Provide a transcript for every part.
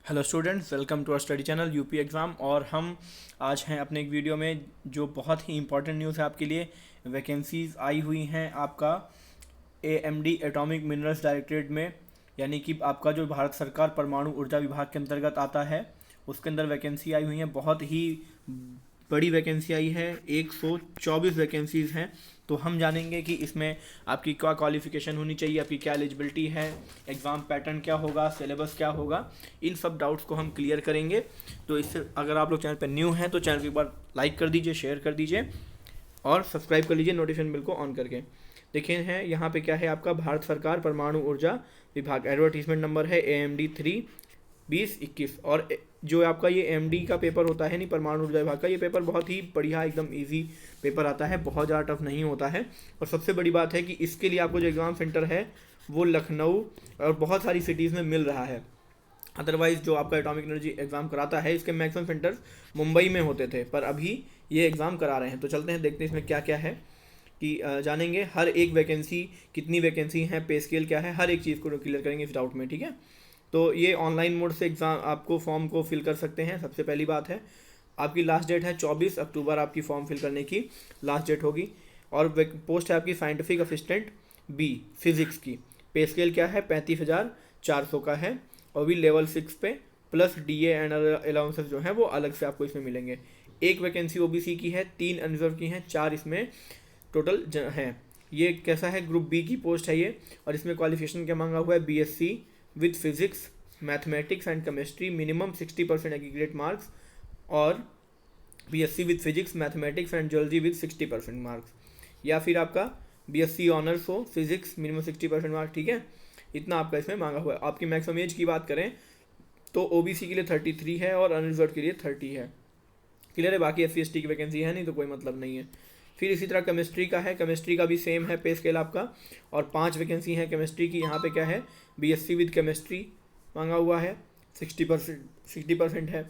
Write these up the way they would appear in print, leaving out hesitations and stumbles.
Hello students, welcome to our study channel UP exam. और हम आज हैं अपने एक वीडियो में जो बहुत ही इंपॉर्टेंट न्यूज़ है आपके लिए। वैकेंसीज़ आई हुई हैं आपका एएमडी एटॉमिक मिनरल्स डायरेक्टरेट में, यानी कि आपका जो भारत सरकार परमाणु ऊर्जा विभाग के अंतर्गत आता है, उसके अंदर वैकेंसी आई हुई है। बहुत ही बड़ी वैकेंसी आई है, 124 वैकेंसीज़ हैं। तो हम जानेंगे कि इसमें आपकी क्या क्वालिफ़िकेशन होनी चाहिए, आपकी क्या एलिजिबिलिटी है, एग्ज़ाम पैटर्न क्या होगा, सिलेबस क्या होगा, इन सब डाउट्स को हम क्लियर करेंगे। तो इससे अगर आप लोग चैनल पर न्यू हैं तो चैनल को एक बार लाइक कर दीजिए, शेयर कर दीजिए और सब्सक्राइब कर लीजिए नोटिफिकेशन बिल को ऑन करके। देखिए हैं यहाँ पे क्या है, आपका भारत सरकार परमाणु ऊर्जा विभाग, एडवर्टीजमेंट नंबर है AMD 3 2021। और जो आपका ये AMD का पेपर होता है, नहीं परमाणु ऊर्जा विभाग का, ये पेपर बहुत ही बढ़िया एकदम इजी पेपर आता है, बहुत ज़्यादा टफ नहीं होता है। और सबसे बड़ी बात है कि इसके लिए आपको जो एग्ज़ाम सेंटर है वो लखनऊ और बहुत सारी सिटीज़ में मिल रहा है। अदरवाइज़ जो आपका एटॉमिक एनर्जी एग्ज़ाम कराता है, इसके मैक्सिमम सेंटर्स मुंबई में होते थे, पर अभी ये एग्ज़ाम करा रहे हैं। तो चलते हैं, देखते हैं इसमें क्या क्या है कि जानेंगे हर एक वैकेंसी, कितनी वैकेंसी है, पे स्केल क्या है, हर एक चीज़ को क्लियर करेंगे इस डाउट में। ठीक है, तो ये ऑनलाइन मोड से एग्ज़ाम आपको फॉर्म को फिल कर सकते हैं। सबसे पहली बात है, आपकी लास्ट डेट है 24 अक्टूबर, आपकी फॉर्म फिल करने की लास्ट डेट होगी। और पोस्ट है आपकी साइंटिफिक असिस्टेंट बी फिज़िक्स की। पे स्केल क्या है, 35,400 का है, और भी लेवल 6 पे, प्लस DA एंड अलाउंसेस जो हैं वो अलग से आपको इसमें मिलेंगे। एक वैकेंसी OBC की है, 3 अनरिजर्व की हैं, 4 इसमें टोटल हैं। ये कैसा है, ग्रुप बी की पोस्ट है ये। और इसमें क्वालिफिकेशन क्या मांगा हुआ है, BSc with physics mathematics and chemistry, minimum 60% aggregate marks, और BSc with physics mathematics and geology with 60% marks, या फिर आपका BSc ऑनर्स हो फिजिक्स, मिनिमम 60% मार्क्स। ठीक है, इतना आपका इसमें मांगा हुआ है। आपकी मैक्सिमम एज की बात करें तो OBC के लिए 33 है और अनरिजर्व के लिए 30 है। क्लियर है, बाकी SC ST की वैकेंसी है नहीं तो कोई मतलब नहीं है। फिर इसी तरह केमिस्ट्री का है, केमिस्ट्री का भी सेम है पे स्केल आपका, और 5 वैकेंसी है केमिस्ट्री की। यहाँ पे क्या है, BSc विद केमिस्ट्री मांगा हुआ है, 60% है।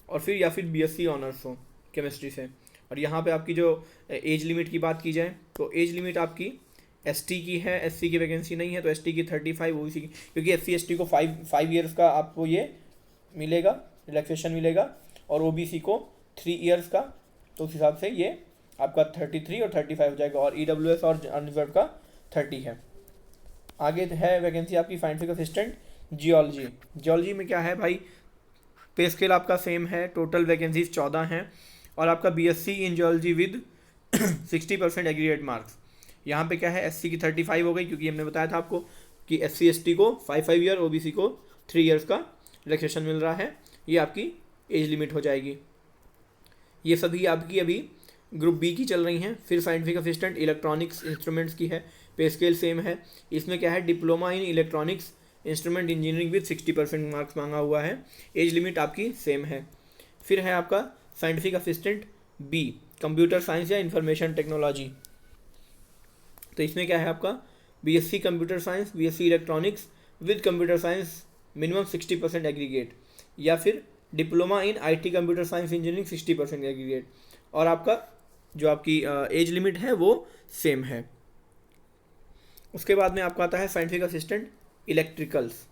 और फिर या फिर BSc ऑनर्स हो केमिस्ट्री से। और यहाँ पे आपकी जो एज लिमिट की बात की जाए तो एज लिमिट आपकी ST की है, SC की वैकेंसी नहीं है तो ST की 35, OBC की, क्योंकि SC ST को 5 ईयर्स का आपको ये मिलेगा, रिलैक्सेशन मिलेगा, और OBC को 3 ईयर्स का। तो उस हिसाब से ये आपका 33 और 35 हो जाएगा, और EWS और अनरिजर्व का 30 है। आगे है वैकेंसी आपकी साइंटिफिक असिस्टेंट जियोलॉजी। जियोलॉजी में क्या है भाई, पे स्केल आपका सेम है, टोटल वैकेंसीज 14 हैं, और आपका BSc in geology with 60% aggregate marks. यहाँ पे क्या है, SC की 35 हो गई, क्योंकि हमने बताया था आपको कि SC ST को 5 ईयर, OBC को 3 ईयर्स का रिलैक्सेशन मिल रहा है। ये आपकी एज लिमिट हो जाएगी। ये सभी आपकी अभी ग्रुप बी की चल रही हैं। फिर साइंटिफिक असिस्टेंट इलेक्ट्रॉनिक्स इंस्ट्रूमेंट्स की है, पे स्केल सेम है। इसमें क्या है, diploma in electronics instrument engineering with 60% marks मांगा हुआ है। एज लिमिट आपकी सेम है। फिर है आपका scientific assistant B computer science या इंफॉर्मेशन टेक्नोलॉजी। तो इसमें क्या है आपका, BSc computer science, BSc electronics with computer science, minimum 60% aggregate, या फिर diploma in IT computer science engineering 60% aggregate. और आपका जो आपकी एज लिमिट है वो सेम है। उसके बाद में आपका आता है साइंटिफिक असिस्टेंट इलेक्ट्रिकल्स।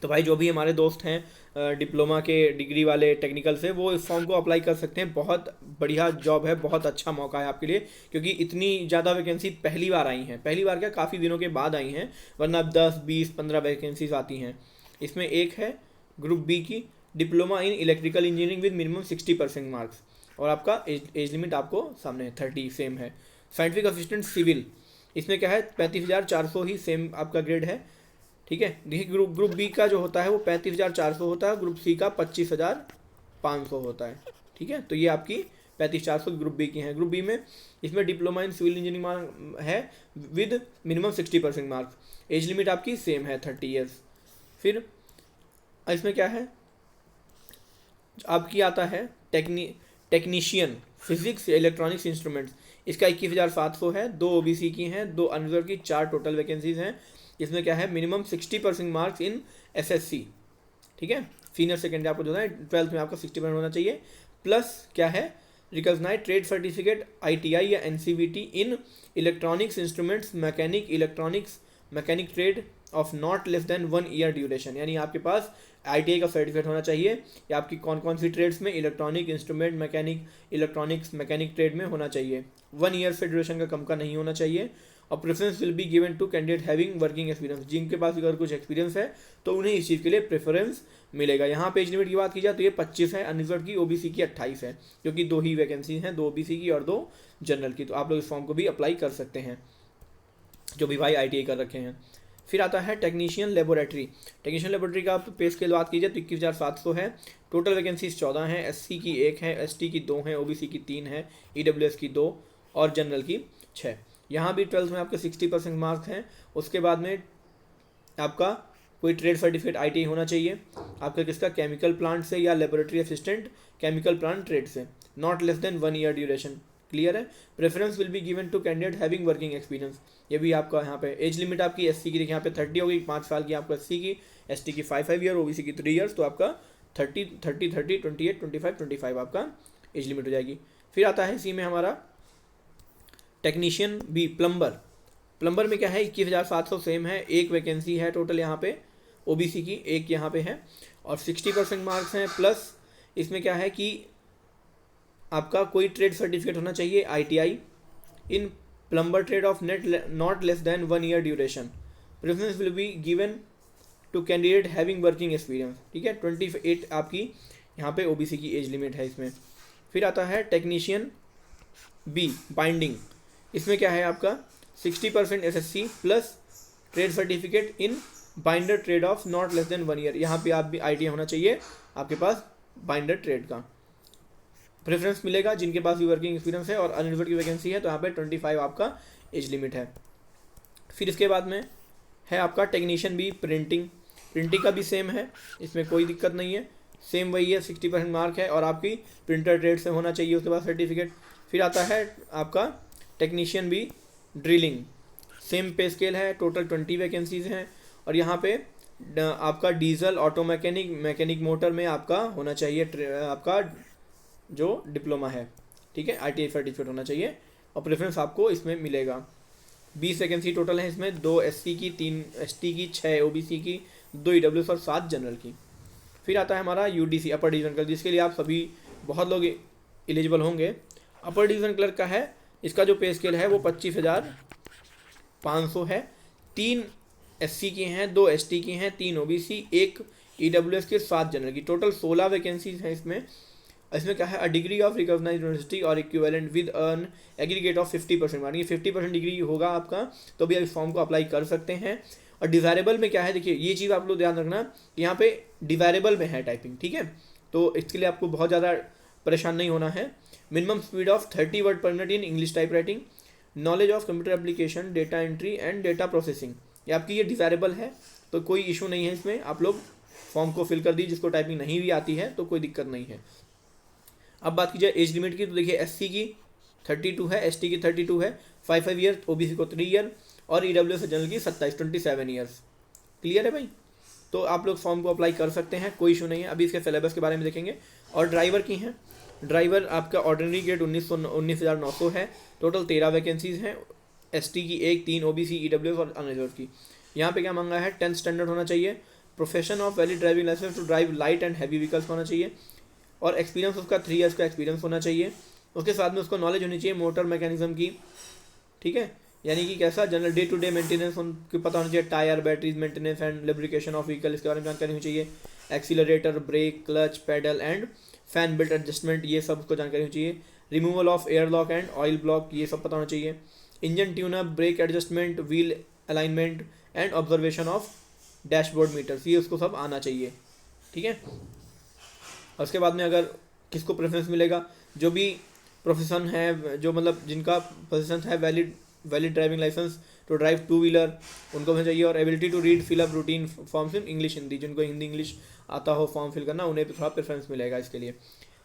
तो भाई जो भी हमारे दोस्त हैं डिप्लोमा के डिग्री वाले टेक्निकल से, वो इस फॉर्म को अप्लाई कर सकते हैं। बहुत बढ़िया जॉब है, बहुत अच्छा मौका है आपके लिए, क्योंकि इतनी ज़्यादा वैकेंसी पहली बार आई हैं। पहली बार क्या, काफ़ी दिनों के बाद आई हैं, वरना 10 20 15 वैकेंसीज आती हैं। इसमें एक है ग्रुप बी की, diploma in electrical engineering with minimum 60% marks, और आपका एज लिमिट आपको सामने 30 सेम है। साइंटिफिक असिस्टेंट सिविल, इसमें क्या है, 35,400 ही सेम आपका ग्रेड है। ठीक है, देखिए ग्रुप बी का जो होता है वो 35,400 होता है, ग्रुप सी का 25,500 होता है। ठीक है, तो ये आपकी 35,400 ग्रुप बी की हैं। ग्रुप बी में इसमें डिप्लोमा इन सिविल इंजीनियरिंग है with minimum 60% marks. Age limit आपकी सेम है, 30 ईयर्स। फिर इसमें क्या है, आपकी आता है टेक्नीशियन फिजिक्स इलेक्ट्रॉनिक्स इंस्ट्रूमेंट्स। इसका 21,700 है, 2 OBC की हैं, 2 अनरिजर्व की, 4 टोटल वैकेंसीज हैं। इसमें क्या है, मिनिमम 60% मार्क्स इन SSC। ठीक है, सीनियर सेकेंडरी आपको जो है 12th में आपका 60% होना चाहिए। प्लस क्या है, रिकॉग्नाइज ट्रेड सर्टिफिकेट ITI या NCVT in electronics instruments mechanic electronics mechanic trade of not less than 1 year duration, यानी आपके पास ITI का सर्टिफिकेट होना चाहिए या आपकी कौन कौन सी ट्रेड्स में, electronic, instrument, mechanic, electronics, mechanic trade में होना चाहिए, 1 ईयर से ड्यूरेशन का कम का नहीं होना चाहिए। और preference will be given to candidate having working experience, जिनके पास अगर कुछ एक्सपीरियंस है तो उन्हें इस चीज़ के लिए प्रेफरेंस मिलेगा। यहाँ पे एज लिमिट की बात की जाए तो ये 25 है, अनरिजर्व की, OBC की 28 है, क्योंकि 2 ही वैकेंसी हैं, 2 OBC की और 2 जनरल की। तो आप लोग इस फॉर्म को भी अप्लाई कर सकते हैं जो भी भाई ITI कर रखे हैं। फिर आता है टेक्नीशियन लेबोरेटरी। टेक्नीशियन लेबोरेटरी का पे स्केल बात कीजिए तो 21,700 है। टोटल वैकेंसीज 14 हैं, SC की 1 है, ST की 2 है, OBC की 3 है, EWS की 2 और जनरल की 6। यहाँ भी 12th में आपके 60% मार्क्स हैं। उसके बाद में आपका कोई ट्रेड सर्टिफिकेट ITI होना चाहिए आपका, किसका, केमिकल प्लांट से या laboratory assistant chemical plant trade से, not less than 1 year duration. Clear है। Preference will be given to candidate having working experience, ये भी आपका यहाँ पे एज लिमिट आपकी SC की देखिए यहाँ पे 30 होगी, 5 साल की आपको SC की, ST की 5 ईयर, OBC की 3 ईयर्स, तो आपका 30 30 30 28 25 25 आपका एज लिमिट हो जाएगी। फिर आता है इसी में हमारा टेक्नीशियन बी, प्लम्बर। प्लम्बर में क्या है, 21,700 सेम है, एक वैकेंसी है टोटल यहाँ पे, OBC की 1 यहाँ पे है और 60% मार्क्स हैं। प्लस इसमें क्या है कि आपका कोई ट्रेड सर्टिफिकेट होना चाहिए ITI in plumber trade of not less than 1 year duration. Preference will be given to candidate having working experience. ठीक है, 28 आपकी यहाँ पे OBC की एज लिमिट है इसमें। फिर आता है टेक्नीशियन बी, बाइंडिंग। इसमें क्या है आपका 60% SSC plus trade certificate in binder trade of not less than 1 year. यहाँ पे आप भी ITI होना चाहिए आपके पास बाइंडर ट्रेड का। प्रेफरेंस मिलेगा जिनके पास भी वर्किंग एक्सपीरियंस है और अनरिजर्व की वैकेंसी है, तो यहाँ पे 25 आपका एज लिमिट है। फिर इसके बाद में है आपका टेक्नीशियन बी, प्रिंटिंग। प्रिंटिंग का भी सेम है, इसमें कोई दिक्कत नहीं है, सेम वही है, 60% मार्क है और आपकी प्रिंटर ट्रेड से होना चाहिए उसके बाद सर्टिफिकेट। फिर आता है आपका technician B, drilling. Same pay scale है, टोटल 20 वैकेंसीज हैं और यहाँ पे आपका diesel, auto mechanic, mechanic motor में आपका होना चाहिए आपका जो डिप्लोमा है। ठीक है, ITI सर्टिफिकेट होना चाहिए और प्रेफरेंस आपको इसमें मिलेगा। 20 वैकेंसी टोटल है इसमें, 2 SC की, 3 ST की, 6 OBC की, 2 EWS और 7 जनरल की। फिर आता है हमारा UDC, अपर डिवीजन क्लर्क, जिसके लिए आप सभी बहुत लोग एलिजिबल होंगे। अपर डिवीजन क्लर्क का है, इसका जो पे स्केल है वो 25,500 है। 3 SC की हैं, 2 ST की हैं, 3 OBC, 1 EWS की, 7 जनरल की। टोटल 16 वैकेंसीज हैं इसमें। इसमें क्या है, a degree of recognised university or equivalent with an aggregate of 50%, मानिए 50% डिग्री होगा आपका तो भी आप इस फॉर्म को अप्लाई कर सकते हैं। और डिज़ायरेबल में क्या है, देखिए ये चीज़ आप लोग ध्यान रखना, यहाँ पे डिज़ायरेबल में है टाइपिंग। ठीक है, तो इसके लिए आपको बहुत ज़्यादा परेशान नहीं होना है। मिनिमम स्पीड ऑफ 30 वर्ड पर minute in English type writing, knowledge of computer application, data entry and data processing, ये आपकी ये डिज़ायरेबल है, तो कोई इशू नहीं है इसमें। आप लोग फॉर्म को फिल कर दी, जिसको टाइपिंग नहीं भी आती है तो कोई दिक्कत नहीं है। अब बात की जाए एज लिमिट की, तो देखिए SC की 32 है, ST की 32 है, 5 ईयर, OBC को 3 ईयर और EWS जनरल की 27 ईयर्स। क्लियर है भाई, तो आप लोग फॉर्म को अप्लाई कर सकते हैं, कोई इशू नहीं है। अभी इसके सिलेबस के बारे में देखेंगे। और ड्राइवर की हैं, ड्राइवर आपका ऑर्डिनरी ग्रेड 19,900 है। टोटल 13 वैकेंसीज हैं, ST की 1, 3 OBC, EWS और अनरिजर्व की। यहाँ पे क्या मांगा है, 10th स्टैंडर्ड होना चाहिए, profession of valid driving licence to drive light and heavy vehicles होना चाहिए और एक्सपीरियंस उसका 3 ईयर्स का एक्सपीरियंस होना चाहिए। उसके साथ में उसको नॉलेज होनी चाहिए मोटर मैकेनिज्म की। ठीक है, यानी कि कैसा, general day to day maintenance उनको पता होना चाहिए, tyre, batteries maintenance and lubrication of vehicle, इसके बारे में जानकारी होनी चाहिए। Accelerator, brake, clutch, pedal and fan belt adjustment, ये सब उसको जानकारी होनी चाहिए। Removal of air lock and oil block, ये सब पता होना चाहिए। Engine tune up, brake adjustment, wheel alignment and observation of dashboard meters, ये उसको सब आना चाहिए। ठीक है, और उसके बाद में अगर किसको प्रेफरेंस मिलेगा, जो भी प्रोफेशन है, जो मतलब जिनका प्रोफेशन है valid driving licence to drive 2 wheeler, उनको होना चाहिए। और ability to read fill up routine forms in English Hindi, जिनको हिंदी इंग्लिश आता हो फॉर्म फिल करना, उन्हें थोड़ा प्रेफरेंस मिलेगा इसके लिए।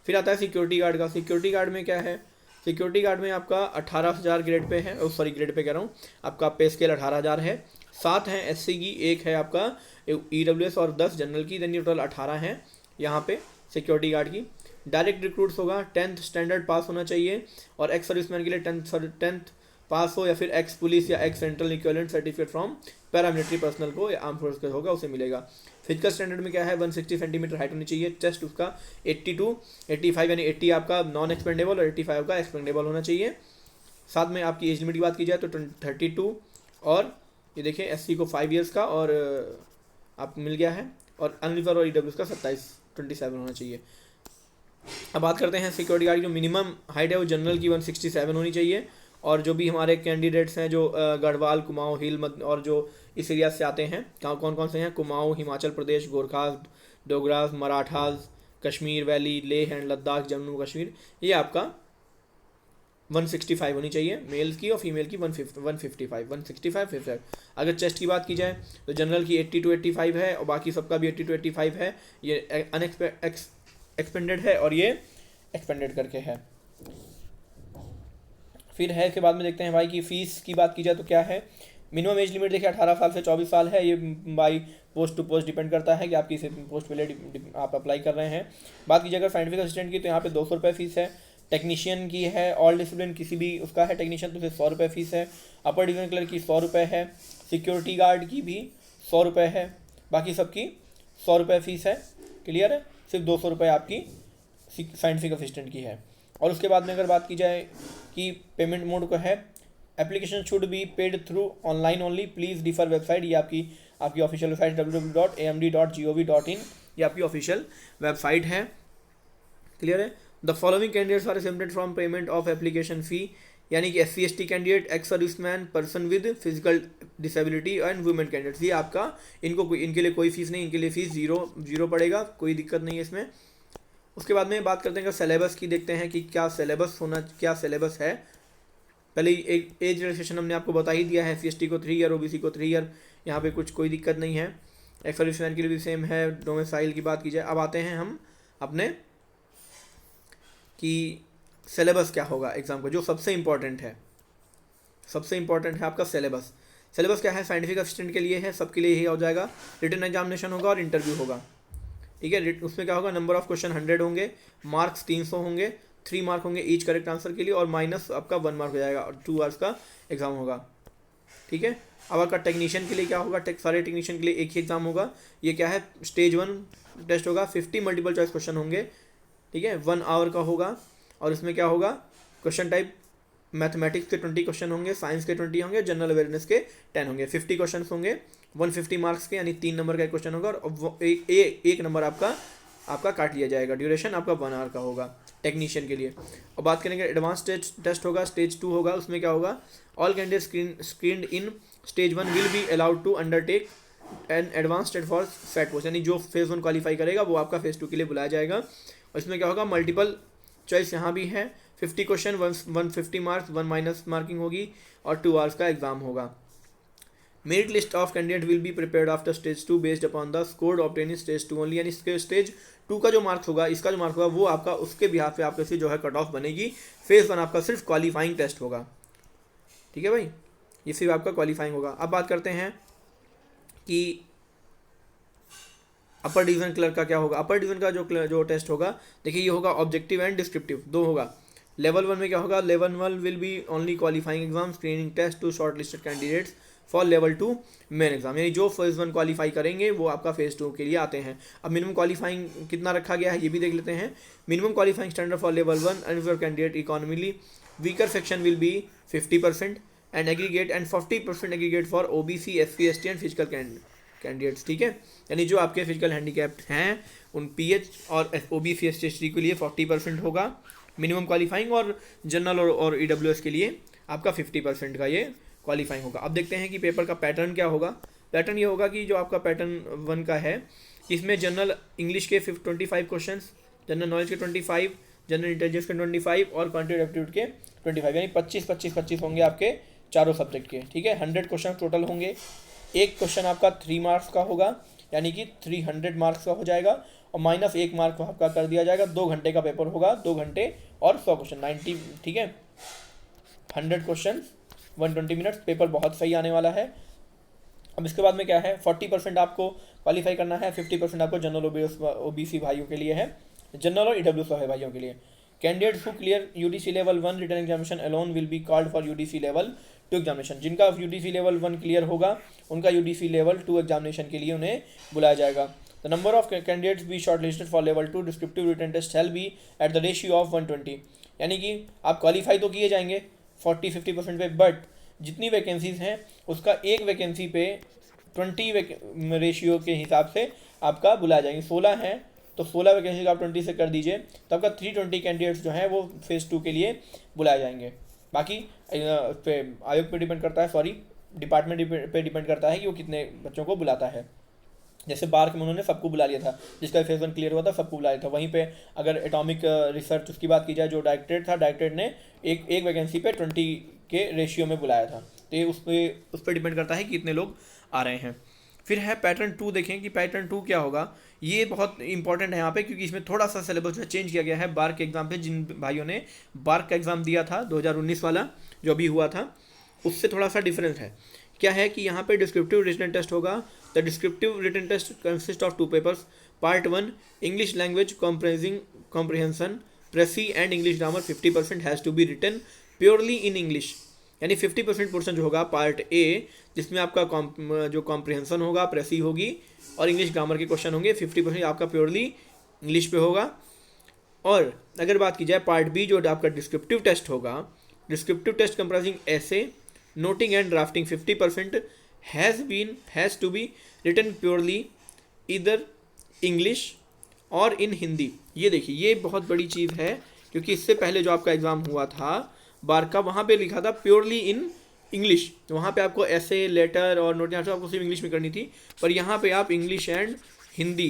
फिर आता है सिक्योरिटी गार्ड का। सिक्योरिटी गार्ड में क्या है, सिक्योरिटी गार्ड में आपका 18,000 ग्रेड पे है, सॉरी ग्रेड पे कह रहा हूँ, आपका पे स्केल 18,000 है। 7 हैं SC की, 1 है आपका EWS और 10 जनरल की, यानी टोटल 18 हैं यहाँ पे सिक्योरिटी गार्ड की। डायरेक्ट रिक्रूट्स होगा, 10th स्टैंडर्ड पास होना चाहिए और एक्स सर्विसमैन के लिए 10th पास हो, या फिर एक्स पुलिस या x central equivalent certificate from paramilitary personal को या आर्म फोर्स का होगा, उसे मिलेगा। फिजिकल स्टैंडर्ड में क्या है, 160 सेंटीमीटर हाइट होनी चाहिए, चेस्ट उसका 80 to 85 यानी 80 आपका नॉन एक्सपेंडेबल और 85 का एक्सपेंडेबल होना चाहिए। साथ में आपकी एज लिमिट की बात की जाए तो 32, और ये देखिए एससी को 5 ईयर्स का और आप मिल गया है, और अनरिजर्व और ईडब्ल्यूएस का 27 होना चाहिए। अब बात करते हैं सिक्योरिटी गार्ड की जो मिनिमम हाइट है वो जनरल की 167 होनी चाहिए, और जो भी हमारे कैंडिडेट्स हैं जो गढ़वाल, कुमाऊँ, हिल और जो इस एरिया से आते हैं, कौन कौन से हैं, कुमाऊँ, हिमाचल प्रदेश, गोरखास, डोगरास, मराठास, कश्मीर वैली, लेह एंड लद्दाख, जम्मू कश्मीर, ये आपका 165 होनी चाहिए मेल्स की, और फीमेल की 165। अगर चेस्ट की बात की जाए तो जनरल की 80 to 85 है, और बाकी सबका भी 80 to 85 है। ये एक्सपेंडेड है और ये एक्सपेंडेड करके है। फिर है इसके बाद में देखते हैं भाई की फ़ीस की बात की जाए तो क्या है। मिनिमम एज लिमिट देखिए 18 साल से 24 साल है। ये by post to post depend करता है कि आप किस पोस्ट पे आप अप्लाई कर रहे हैं। बात कीजिए अगर साइंटिफिक असिस्टेंट की तो यहाँ पे 200 रुपये फीस है। टेक्नीशियन की है, ऑल डिसिप्लिन किसी भी उसका है टेक्नीशियन, तो उसे 100 रुपये फीस है। अपर डिवीजन क्लर्क की 100 रुपये है। सिक्योरिटी गार्ड की भी 100 रुपये है। बाकी सबकी 100 रुपये फीस है। क्लियर है, सिर्फ 200 रुपये आपकी साइंटिफिक असिस्टेंट की है। और उसके बाद में अगर बात की जाए कि पेमेंट मोड को है, application should be paid through online only, please differ website. ये आपकी ऑफिशियल वेबसाइट www.amd.gov.in, ये आपकी ऑफिशियल वेबसाइट है। क्लियर है। The following candidates are exempted from payment of application fee, यानी कि SC/ST candidate, ex serviceman, person with physical disability and women candidates. ये आपका इनके लिए कोई फीस नहीं, इनके लिए फीस जीरो पड़ेगा, कोई दिक्कत नहीं है इसमें। उसके बाद में बात करते हैं सिलेबस की, देखते हैं कि क्या सिलेबस है। पहले एक एज रिलैक्सेशन हमने आपको बता ही दिया है, SC/ST को 3 ईयर, OBC को 3 ईयर, यहाँ पे कोई दिक्कत नहीं है। एक्स सर्विसमैन के लिए भी सेम है। डोमिसाइल की बात की जाए, अब आते हैं हम अपने कि सिलेबस क्या होगा एग्ज़ाम का, जो सबसे इम्पॉर्टेंट है आपका सिलेबस। सिलेबस क्या है, साइंटिफिक असिस्टेंट के लिए है, सबके लिए यही हो जाएगा। रिटन एग्जामिनेशन होगा और इंटरव्यू होगा। ठीक है, उसमें क्या होगा, नंबर ऑफ क्वेश्चन 100 होंगे, मार्क्स 300 होंगे, 3 मार्क होंगे ईच करेक्ट आंसर के लिए, और माइनस आपका 1 मार्क हो जाएगा, और 2 आवर्स का एग्ज़ाम होगा। ठीक है। अब आपका टेक्नीशियन के लिए क्या होगा, सारे टेक्नीशियन के लिए एक ही एग्ज़ाम होगा। ये क्या है, स्टेज 1 टेस्ट होगा, 50 मल्टीपल चॉइस क्वेश्चन होंगे। ठीक है, 1 आवर का होगा, और इसमें क्या होगा, क्वेश्चन टाइप मैथमेटिक्स के 20 क्वेश्चन होंगे, साइंस के 20 होंगे, जनरल अवेयरनेस के 10 होंगे। 50 क्वेश्चन होंगे, 150 मार्क्स के, यानी 3 नंबर का एक क्वेश्चन होगा, और एक नंबर आपका काट लिया जाएगा। ड्यूरेशन आपका 1 आवर का होगा टेक्नीशियन के लिए। और बात करेंगे एडवांस टेस्ट होगा, स्टेज 2 होगा। उसमें क्या होगा, all candidate screened in stage 1 will be allowed to undertake an advance test for set post, यानी जो फेज़ 1 क्वालिफाई करेगा वो आपका फेज़ 2 के लिए बुलाया जाएगा। और इसमें क्या होगा, मल्टीपल चॉइस यहाँ भी है, 50 क्वेश्चन, 150 मार्क्स, 1 माइनस मार्किंग होगी, और 2 आवर्स का एग्जाम होगा। Merit list of candidate will be prepared after stage 2 based upon the score obtain in stage 2 only, यानी स्टेज 2 का जो मार्क्स होगा, इसका जो मार्क्स होगा वो आपका उसके बिहाफ पे आपके से जो है कट ऑफ बनेगी। फेज़ 1 आपका सिर्फ क्वालिफाइंग टेस्ट होगा। ठीक है भाई, ये सिर्फ आपका क्वालिफाइंग होगा। अब बात करते हैं कि अपर डिवीजन क्लर्क का क्या होगा। अपर डिवीजन का जो टेस्ट होगा, देखिए ये होगा ऑब्जेक्टिव एंड डिस्क्रिप्टिव, 2 होगा। लेवल 1 में क्या होगा, level 1 will be only qualifying exam screening test to shortlisted candidates for level 2 main exam, यानी जो फेज़ 1 क्वालिफाई करेंगे वो आपका फेज़ 2 के लिए आते हैं। अब मिनिमम क्वालिफाइंग कितना रखा गया है ये भी देख लेते हैं। Minimum qualifying standard for level 1 and for candidate economically weaker section will be 50% and aggregate and 40% aggregate for OBC, SC, ST and physical candidates. ठीक है, यानी जो आपके फिजिकल हैंडीकैप्ड हैं उन PH और OBC, SC, ST के लिए 40% होगा मिनिमम क्वालिफाइंग, और जनरल और EWS के लिए आपका 50% का ये क्वालिफाइंग होगा। अब देखते हैं कि पेपर का पैटर्न क्या होगा। पैटर्न ये होगा कि जो आपका पैटर्न 1 का है, इसमें जनरल इंग्लिश के 25 क्वेश्चंस, जनरल नॉलेज के 25, जनरल इंटेलिजेंस के 25 और क्वांटिटेटिव एप्टीट्यूड के 25, यानी 25 होंगे आपके चारों सब्जेक्ट के। ठीक है, 100 क्वेश्चन टोटल होंगे। एक क्वेश्चन आपका 3 मार्क्स का होगा, यानी कि 300 मार्क्स का हो जाएगा, और माइनस 1 मार्क आपका कर दिया जाएगा। 2 घंटे का पेपर होगा, 2 घंटे और 100 क्वेश्चन, 90। ठीक है, 100 क्वेश्चन 120 मिनट्स, पेपर बहुत सही आने वाला है। अब इसके बाद में क्या है, 40% आपको क्वालिफाई करना है, 50% आपको जनरल OBC भाइयों के लिए है, जनरल और EWS भाइयों के लिए। Candidates who clear UDC level 1 written examination alone will be called for UDC level 2 examination. जिनका यूडीसी लेवल 1 क्लियर होगा उनका यूडीसी लेवल 2 एग्जामिनेशन के लिए उन्हें बुलाया जाएगा। The number of candidates be shortlisted for level 2 descriptive written test shall be at the ratio of 120। यानी कि आप क्वालिफाई तो किए जाएंगे 40-50% पे, बट जितनी वैकेंसीज हैं उसका एक वैकेंसी पे 20 रेशियो के हिसाब से आपका बुलाया जाएंगे। 16 हैं तो 16 वैकेंसी का आप 20 से कर दीजिए तो आपका 320 कैंडिडेट्स जो हैं वो फेज़ 2 के लिए बुलाए जाएंगे। बाकी पे आयोग पे डिपेंड करता है, सॉरी डिपार्टमेंट पे डिपेंड करता है कि वो कितने बच्चों को बुलाता है। जैसे बार में उन्होंने सबको बुला लिया था, जिसका फेज़ 1 क्लियर हुआ था सबको बुला लिया था। वहीं पे अगर एटॉमिक रिसर्च उसकी बात की जाए, जो डायरेक्टरेट था, डायरेक्टरेट ने एक वैकेंसी पे 20 के रेशियो में बुलाया था। तो ये उस पर डिपेंड करता है कि कितने लोग आ रहे हैं। फिर है पैटर्न 2, देखें कि पैटर्न 2 क्या होगा। ये बहुत इंपॉर्टेंट है यहाँ पे, क्योंकि इसमें थोड़ा सा सिलेबस जो है चेंज किया गया है बार के एग्ज़ाम पे। जिन भाइयों ने बार का एग्ज़ाम दिया था 2019 वाला जो अभी हुआ था, उससे थोड़ा सा डिफरेंस है। क्या है कि यहाँ पे डिस्क्रिप्टिव रिटन टेस्ट होगा। The descriptive written test consist of 2 papers. Part 1 English language comprehension precis and English grammar 50% has to be written purely in English. यानी 50% पोर्शन जो होगा पार्ट ए, जिसमें आपका जो कॉम्प्रहेंसन होगा, प्रेसी होगी और इंग्लिश ग्रामर के क्वेश्चन होंगे, 50% आपका प्योरली इंग्लिश पे होगा। और अगर बात की जाए पार्ट बी जो आपका डिस्क्रिप्टिव टेस्ट होगा, descriptive test comprising essay noting and drafting 50% has to be written purely either English और इन हिंदी। ये देखिए ये बहुत बड़ी चीज़ है, क्योंकि इससे पहले जो आपका एग्ज़ाम हुआ था बार का, वहाँ पे लिखा था प्योरली इन इंग्लिश। वहाँ पे आपको ऐसे लेटर और नोट आपको सिर्फ इंग्लिश में करनी थी, पर यहाँ पे आप इंग्लिश एंड हिंदी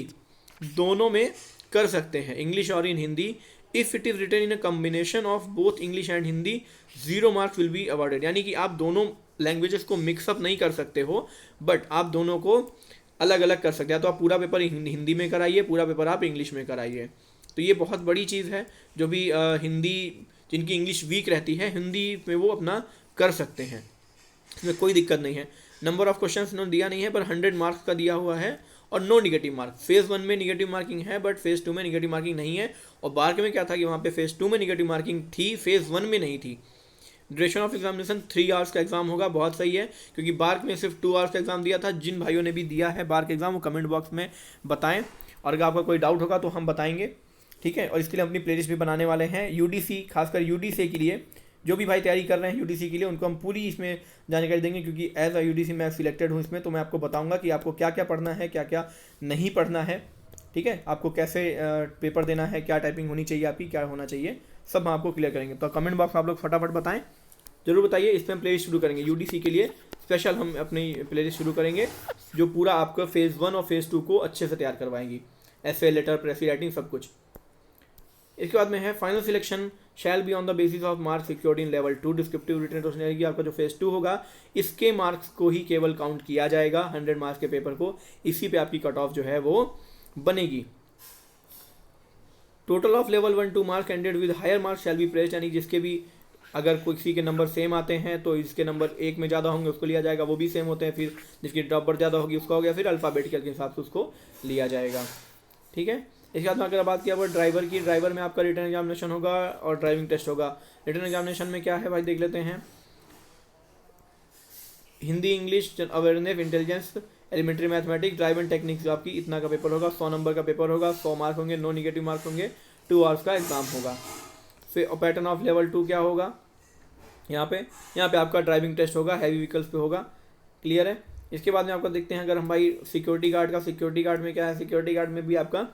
दोनों में कर सकते हैं, इंग्लिश और in Hindi. If it is written in a combination of both English and Hindi 0 marks will be awarded. यानी कि आप दोनों लैंग्वेजेस को मिक्सअप नहीं कर सकते हो, बट आप दोनों को अलग अलग कर सकते हैं। तो आप पूरा पेपर हिंदी में कराइए, पूरा पेपर आप इंग्लिश में कराइए। तो ये बहुत बड़ी चीज़ है। जो भी हिंदी, जिनकी इंग्लिश वीक रहती है, हिंदी में वो अपना कर सकते हैं, इसमें कोई दिक्कत नहीं है। नंबर ऑफ क्वेश्चंस इन्होंने दिया नहीं है, पर 100 मार्क्स का दिया हुआ है और नो निगेटिव मार्क। फेज़ 1 में निगेटिव मार्किंग है, बट फेज़ 2 में निगेटिव मार्किंग नहीं है। और बार के में क्या था कि वहाँ पे फेज़ 2 में निगेटिव मार्किंग थी, फेज़ 1 में नहीं थी। ड्यूरेशन ऑफ एग्जामिनेशन 3 आवर्स का एग्जाम होगा, बहुत सही है, क्योंकि बार में सिर्फ 2 आवर्स का एग्जाम दिया था। जिन भाइयों ने भी दिया है बार का एग्जाम वो कमेंट बॉक्स में बताएं, और अगर आपका कोई डाउट होगा तो हम बताएंगे, ठीक है। और इसके लिए अपनी प्लेलिस्ट भी बनाने वाले हैं यूडीसी, खासकर यूडीसी के लिए। जो भी भाई तैयारी कर रहे हैं यूडीसी के लिए, उनको हम पूरी इसमें जानकारी देंगे, क्योंकि एज अ यूडीसी मैं सिलेक्टेड हूँ इसमें। तो मैं आपको बताऊंगा कि आपको क्या क्या पढ़ना है, क्या क्या नहीं पढ़ना है, ठीक है। आपको कैसे पेपर देना है, क्या टाइपिंग होनी चाहिए आपकी, क्या होना चाहिए, सब हम आपको क्लियर करेंगे। तो कमेंट बॉक्स में आप लोग फटाफट बताएं, जरूर बताइए। इस पर हम प्लेलिस्ट शुरू करेंगे यूडीसी के लिए, स्पेशल हम अपनी प्लेलिस्ट शुरू करेंगे जो पूरा आपका फेज़ 1 और फेज़ 2 को अच्छे से तैयार करवाएंगी, ऐसे लेटर, प्रेस राइटिंग, सब कुछ। इसके बाद में है final selection shall be on the basis of marks secured in level 2 descriptive written test रहेगी। आपका जो फेज़ 2 होगा इसके मार्क्स को ही केवल काउंट किया जाएगा, 100 मार्क्स के पेपर को, इसी पे आपकी कट ऑफ जो है वो बनेगी। Total of level 1-2 marks candidate with higher marks shall be pressed. यानी जिसके भी अगर किसी के नंबर सेम आते हैं तो इसके नंबर 1 में ज़्यादा होंगे उसको लिया जाएगा, वो भी सेम होते हैं। फिर जिसकी ड्रॉप ज़्यादा होगी उसका हो गया, फिर अल्फ़ाबेटिकल के हिसाब से उसको लिया जाएगा, ठीक है। इसके बाद में अगर बात किया ड्राइवर की, ड्राइवर में आपका रिटन एग्जामिनेशन होगा और ड्राइविंग टेस्ट होगा। रिटन एग्जामिनेशन में क्या है भाई देख लेते हैं। Hindi, English, awareness, intelligence, elementary mathematics, drive and techniques आपकी इतना का पेपर होगा, 100 नंबर का पेपर होगा, 100 मार्क होंगे, नो निगेटिव मार्क्स होंगे, 2 आवर्स का एग्जाम होगा। फिर पैटर्न ऑफ लेवल 2 क्या होगा, यहाँ पे आपका ड्राइविंग टेस्ट होगा, हैवी व्हीकल्स पे होगा, क्लियर है। इसके बाद में आपको देखते हैं अगर हम भाई सिक्योरिटी गार्ड का, सिक्योरिटी गार्ड में क्या है, सिक्योरिटी गार्ड में भी आपका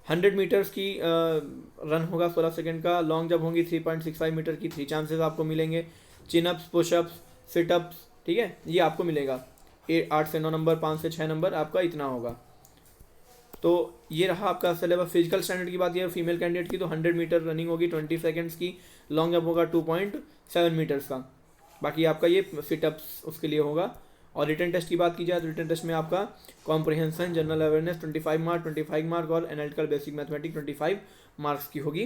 100 मीटर्स की रन होगा 16 सेकंड का, लॉन्ग जंप होंगी 3.65 मीटर की, 3 चांसेस आपको मिलेंगे, चिनअप्स, पुशअप्स, सिटअप्स, ठीक है, ये आपको मिलेगा। 8 से 9 नंबर, 5 से 6 नंबर, आपका इतना होगा। तो ये रहा आपका सिलेबस। फिजिकल स्टैंडर्ड की बात है फीमेल कैंडिडेट की, तो 100 मीटर रनिंग होगी 20 सेकेंड्स की, लॉन्ग जंप होगा 2.7 मीटर्स का, बाकी आपका ये सिटअप्स उसके लिए होगा। और रिटन टेस्ट की बात की जाए तो रिटन टेस्ट में आपका comprehension, general awareness 25 mark, 25 mark और एनालिटिकल बेसिक मैथमेटिक्स 25 मार्क्स की होगी।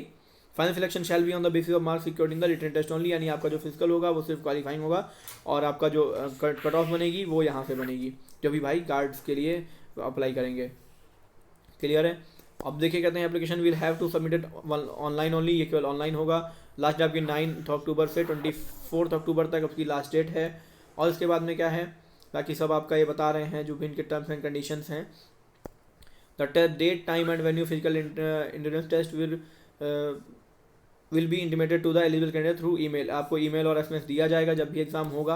Final selection shall be on the basis of marks secured in the written test only. यानी आपका जो फिजिकल होगा वो सिर्फ क्वालिफाइंग होगा, और आपका जो कट ऑफ बनेगी वो यहाँ से बनेगी, जो भी भाई गार्ड्स के लिए अप्लाई करेंगे, क्लियर है। अब देखिए कहते हैं application will have to submitted online only, ये केवल ऑनलाइन होगा। लास्ट डेट आपकी 9 अक्टूबर से 24 अक्टूबर तक आपकी लास्ट डेट है। और इसके बाद में क्या है, बाकी सब आपका ये बता रहे हैं जो भी इनके टर्म्स एंड कंडीशंस हैं। The date time and venue physical endurance test will be intimated to the eligible candidate through email. आपको ईमेल और एसएमएस दिया जाएगा जब भी एग्जाम होगा।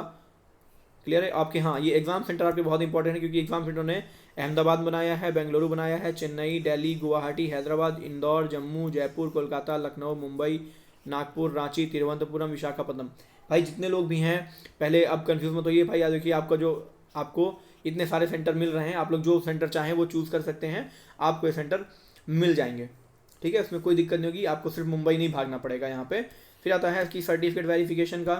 क्लियर है आपके। हाँ, ये एग्जाम सेंटर आपके बहुत इंपॉर्टेंट है क्योंकि एग्जाम सेंटर ने अहमदाबाद बनाया है, बेंगलुरु बनाया है, चेन्नई, दिल्ली, गुवाहाटी, हैदराबाद, इंदौर, जम्मू, जयपुर, कोलकाता, लखनऊ, मुंबई, नागपुर, रांची, तिरुवनंतपुरम, विशाखापट्टनम। भाई जितने लोग भी हैं पहले अब कंफ्यूज मत होइए भाई। याद देखिए आपको इतने सारे सेंटर मिल रहे हैं, आप लोग जो सेंटर चाहें वो चूज़ कर सकते हैं, आपको ये सेंटर मिल जाएंगे। ठीक है, इसमें कोई दिक्कत नहीं होगी, आपको सिर्फ मुंबई नहीं भागना पड़ेगा यहाँ पे। फिर आता है कि सर्टिफिकेट वेरिफिकेशन का,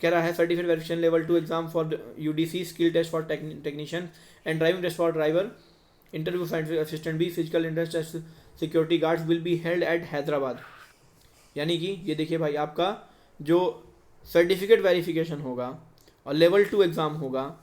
कह रहा है certificate verification level 2 exam for UDC, skill test for technician and driving test for driver, interview scientific assistant भी, physical entrance test security guards will be held at Hyderabad. यानी कि ये देखिए भाई, आपका जो सर्टिफिकेट वेरिफिकेशन होगा और लेवल 2 एग्ज़ाम होगा,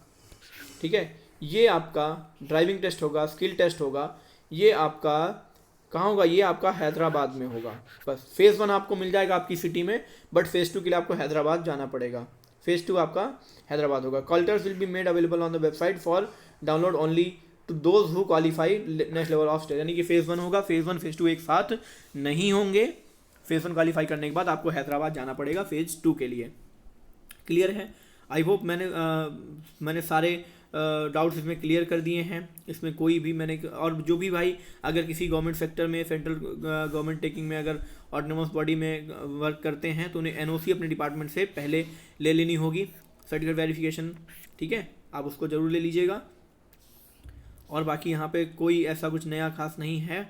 ठीक है, ये आपका ड्राइविंग टेस्ट होगा, स्किल टेस्ट होगा, ये आपका कहाँ होगा, ये आपका हैदराबाद में होगा। बस फेज़ 1 आपको मिल जाएगा आपकी सिटी में, बट फेज़ 2 के लिए आपको हैदराबाद जाना पड़ेगा। फेज़ 2 आपका हैदराबाद होगा। Call letters will be made available on the website for download only to those who qualify next level of stage. यानी कि फेज़ 1 होगा, फेज़ 1 फेज़ 2 एक साथ नहीं होंगे। फेज़ 1 क्वालिफाई करने के बाद आपको हैदराबाद जाना पड़ेगा फेज़ 2 के लिए। क्लियर है? आई होप मैंने सारे डाउट्स इसमें क्लियर कर दिए हैं। इसमें कोई भी और जो भी भाई अगर किसी गवर्नमेंट सेक्टर में, सेंट्रल गवर्नमेंट टेकिंग में अगर ऑटोनोमस बॉडी में वर्क करते हैं तो उन्हें एनओसी अपने डिपार्टमेंट से पहले ले लेनी होगी, सर्टिफिकेट वेरिफिकेशन। ठीक है, आप उसको ज़रूर ले लीजिएगा। और बाकी यहाँ पे कोई ऐसा कुछ नया खास नहीं है,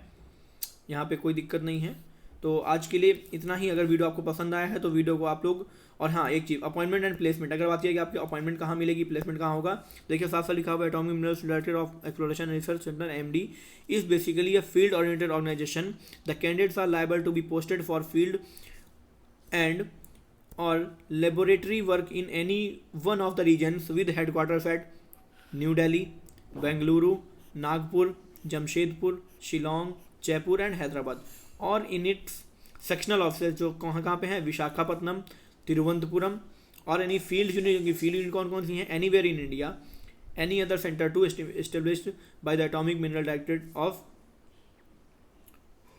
यहाँ पे कोई दिक्कत नहीं है। तो आज के लिए इतना ही। अगर वीडियो आपको पसंद आया है तो वीडियो को आप लोग, और हाँ एक चीज़, अपॉइंटमेंट एंड प्लेसमेंट, अगर बात यह कि आपकी अपॉइंटमेंट कहाँ मिलेगी, प्लेसमेंट कहाँ होगा, देखिए साफ साफ लिखा हुआ है, atomic minerals director of exploration and research centre MD is basically a field oriented organisation. The candidates are liable to be posted for field and or laboratory work in any one of the regions with headquarters at New Delhi, Bengaluru, Nagpur, Jamshedpur, Shillong, Jaipur and Hyderabad. और in it's sectional office जो कहाँ पे हैं, विशाखापट्टनम, तिरुवनंतपुरम। और any field, field कौन कौन सी हैं, anywhere in India, any other centre to established by the atomic mineral directorate of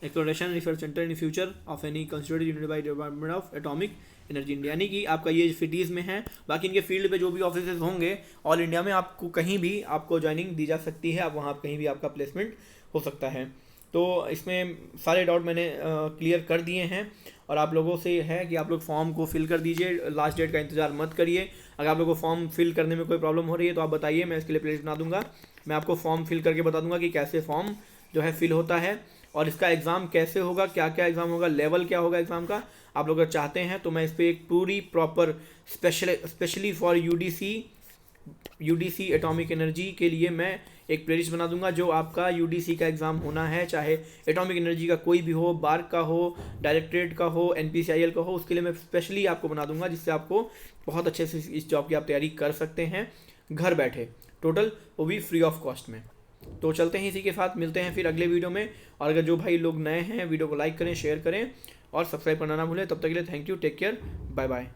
exploration research centre in future of any considered unit by department of atomic energy India. यानी कि आपका ये cities में है। बाकी इनके फील्ड पे जो भी ऑफिस होंगे ऑल इंडिया में, आपको कहीं भी आपको ज्वाइनिंग दी जा सकती है, आप वहाँ कहीं भी आपका प्लेसमेंट हो सकता है। तो इसमें सारे डाउट मैंने क्लियर कर दिए हैं। और आप लोगों से है कि आप लोग फॉर्म को फिल कर दीजिए, लास्ट डेट का इंतजार मत करिए। अगर आप लोगों को फॉर्म फिल करने में कोई प्रॉब्लम हो रही है तो आप बताइए, मैं इसके लिए प्लेलिस्ट बना दूंगा। मैं आपको फॉर्म फिल करके बता दूंगा कि कैसे फॉर्म जो है फिल होता है और इसका एग्ज़ाम कैसे होगा, क्या क्या एग्ज़ाम होगा, लेवल क्या होगा एग्ज़ाम का। आप लोग अगर चाहते हैं तो मैं इस पर एक पूरी proper specially for UDC atomic energy के लिए मैं एक प्लेलिस्ट बना दूंगा। जो आपका यूडीसी का एग्ज़ाम होना है, चाहे एटॉमिक एनर्जी का कोई भी हो, बार्क का हो, डायरेक्टरेट का हो, एनपीसीआईएल का हो, उसके लिए मैं स्पेशली आपको बना दूंगा, जिससे आपको बहुत अच्छे से इस जॉब की आप तैयारी कर सकते हैं घर बैठे, टोटल वो भी फ्री ऑफ कॉस्ट में। तो चलते हैं, इसी के साथ मिलते हैं फिर अगले वीडियो में। और अगर जो भाई लोग नए हैं वीडियो को लाइक करें, शेयर करें और सब्सक्राइब करना ना भूलें। तब तक के लिए thank you, take care, bye bye.